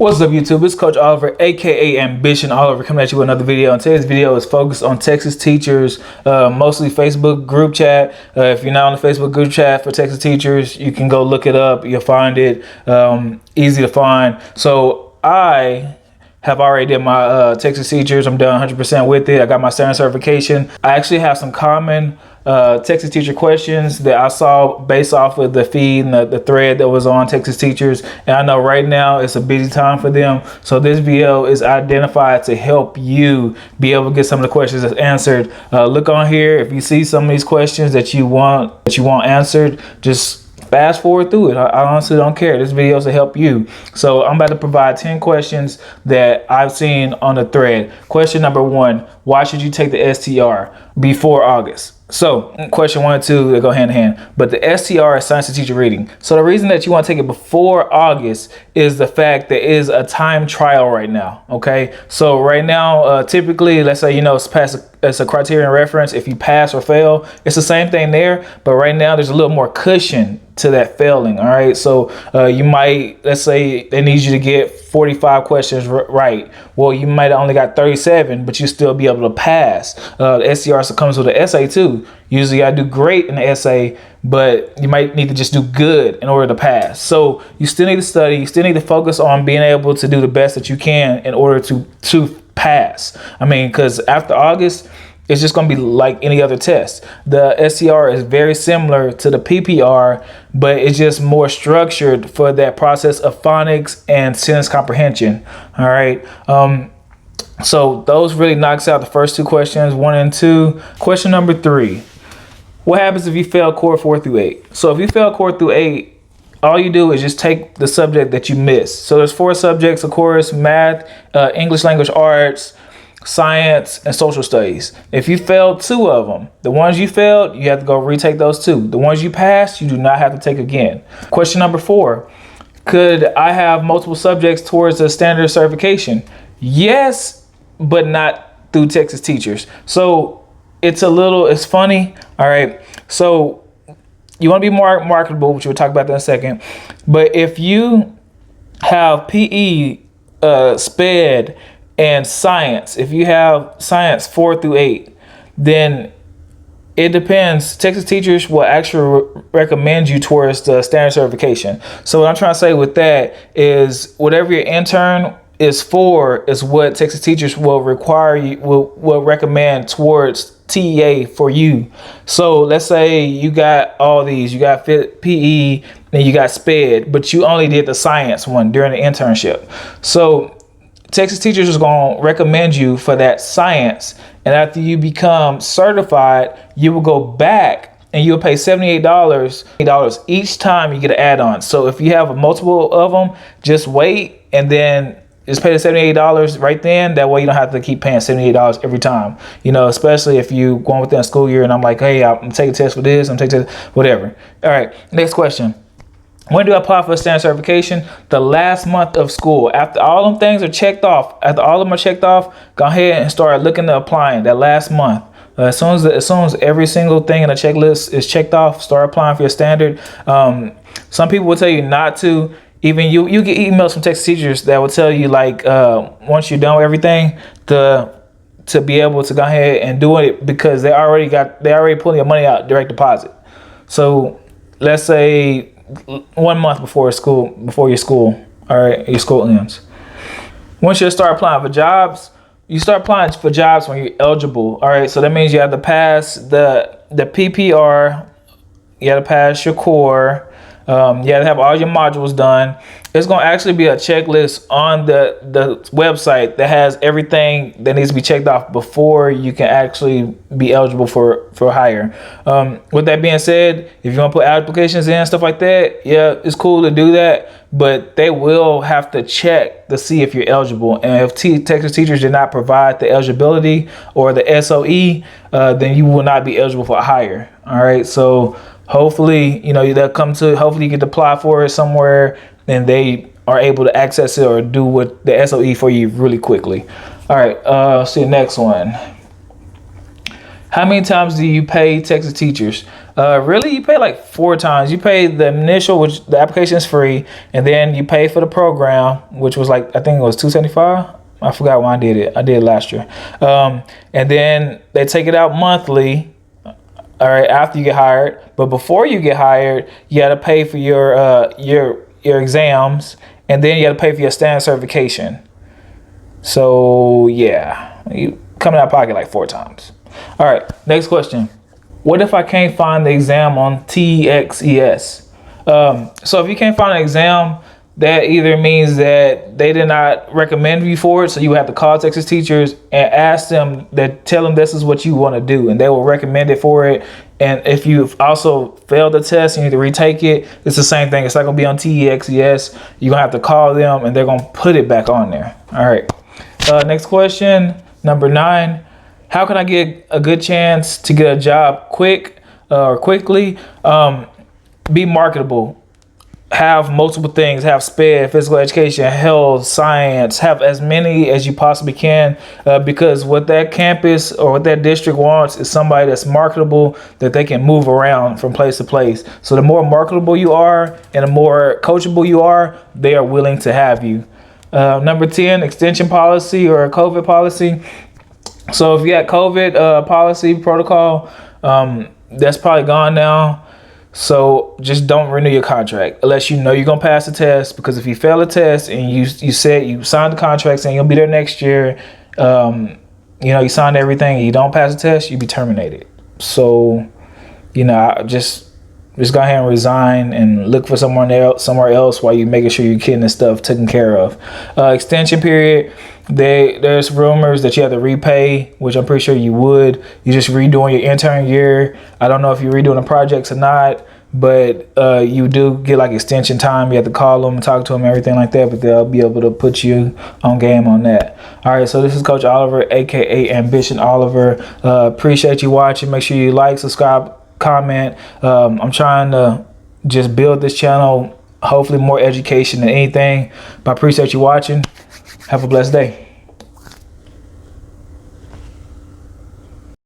What's up, YouTube? It's Coach Oliver, aka Ambition Oliver, coming at you with another video. And today's video is focused on Texas teachers, mostly Facebook group chat. If you're not on the Facebook group chat for Texas teachers, you can go look it up. You'll find it easy to find. So I have already did my Texas teachers. I'm done 100% with it. I got my standard certification. I actually have some common Texas teacher questions that I saw based off of the feed and the thread that was on Texas teachers. And I know right now it's a busy time for them. So this video is identified to help you be able to get some of the questions that's answered. Look on here. If you see some of these questions that you want answered, just fast forward through it. I honestly don't care. This video is to help you. So I'm about to provide 10 questions that I've seen on the thread. Question number 1, why should you take the STR before August? So question 1 and 2, they go hand in hand, but the STR is science to teacher reading. So the reason that you want to take it before August is the fact there is a time trial right now. Okay. So right now, typically, let's say, it's a criterion reference. If you pass or fail, it's the same thing there, but right now there's a little more cushion to that failing. All right. So you might, let's say they need you to get 45 questions right. Well, you might have only got 37, but you still be able to pass. The SCR comes with an essay too. Usually I do great in the essay, but you might need to just do good in order to pass. So you still need to study. You still need to focus on being able to do the best that you can in order to pass. I mean, because after August, it's just going to be like any other test. The SCR is very similar to the PPR, but it's just more structured for that process of phonics and sentence comprehension. All right. So those really knocks out the first 2 questions, 1 and 2. Question number 3, what happens if you fail core 4 through 8? So if you fail core through 8, all you do is just take the subject that you missed. So there's 4 subjects, of course: math, English language arts, science, and social studies. If you failed 2 of them, the ones you failed, you have to go retake those 2. The ones you passed, you do not have to take again. Question number 4, could I have multiple subjects towards a standard certification? Yes, but not through Texas teachers. So it's funny. All right. So you want to be more marketable, which we'll talk about that in a second. But if you have PE, SPED, and science, if you have science 4 through 8, then it depends. Texas teachers will actually recommend you towards the standard certification. So what I'm trying to say with that is whatever your intern is for is what Texas teachers will require you, will recommend towards TEA for you. So let's say you got all these, you got PE and you got SPED, but you only did the science one during the internship. So Texas teachers is going to recommend you for that science. And after you become certified, you will go back and you'll pay $78 each time you get an add-on. So if you have multiple of them, just wait and then just pay the $78 right then. That way you don't have to keep paying $78 every time, especially if you going within a school year and I'm like, hey, I'm taking a test for this, I'm taking a test, whatever. All right, next question. When do I apply for a standard certification? The last month of school. After all them things are checked off, go ahead and start looking to applying that last month. As soon as every single thing in the checklist is checked off, start applying for your standard. Some people will tell you not to. Even you get emails from Texas teachers that will tell you, like, once you're done with everything, to be able to go ahead and do it, because they already pulling your money out direct deposit. So let's say 1 month before your school, all right, your school ends. Once you start applying for jobs, you start applying for jobs when you're eligible. All right, so that means you have to pass the PPR, you have to pass your core, you have to have all your modules done. It's going to actually be a checklist on the website that has everything that needs to be checked off before you can actually be eligible for hire. With that being said, if you want to put applications in, stuff like that, yeah, it's cool to do that, but they will have to check to see if you're eligible. And if Texas teachers did not provide the eligibility or the SOE, then you will not be eligible for a hire. All right, so hopefully, they'll hopefully you can apply for it somewhere and they are able to access it or do what the SOE for you really quickly. All right, see the next one. How many times do you pay Texas teachers? Really, you pay like 4 times. You pay the initial, which the application is free, and then you pay for the program, which was like, I think it was $275. I forgot when I did it. I did it last year. And then they take it out monthly. All right, after you get hired, but before you get hired, you got to pay for your exams, and then you got to pay for your standard certification. So yeah, you coming out of pocket like 4 times. All right, next question. What if I can't find the exam on TXES? So if you can't find an exam, that either means that they did not recommend you for it, so you have to call Texas teachers and ask them, that tell them this is what you want to do, and they will recommend it for it. And if you've also failed the test and you need to retake it, it's the same thing. It's not gonna be on TXES. You're gonna have to call them and they're gonna put it back on there. All right. Next question, number 9. How can I get a good chance to get a job quickly? Be marketable. Have multiple things. Have SPED, physical education, health, science. Have as many as you possibly can, because what that campus or what that district wants is somebody that's marketable, that they can move around from place to place. So the more marketable you are and the more coachable you are, they are willing to have you. Number 10, extension policy or COVID policy. So if you got COVID policy protocol, that's probably gone now. So just don't renew your contract unless you know you're gonna pass the test. Because if you fail a test and you said you signed the contract saying you'll be there next year, you signed everything and you don't pass the test, you'll be terminated. So, just go ahead and resign and look for somewhere else while you're making sure you're getting this stuff taken care of. Extension period. There's rumors that you have to repay, which I'm pretty sure you would. You're just redoing your intern year. I don't know if you're redoing the projects or not, but you do get like extension time. You have to call them and talk to them, everything like that, but they'll be able to put you on game on that. All right, so this is Coach Oliver, aka Ambition Oliver. Appreciate you watching. Make sure you like, subscribe, comment. I'm trying to just build this channel, hopefully more education than anything, but I appreciate you watching. Have a blessed day.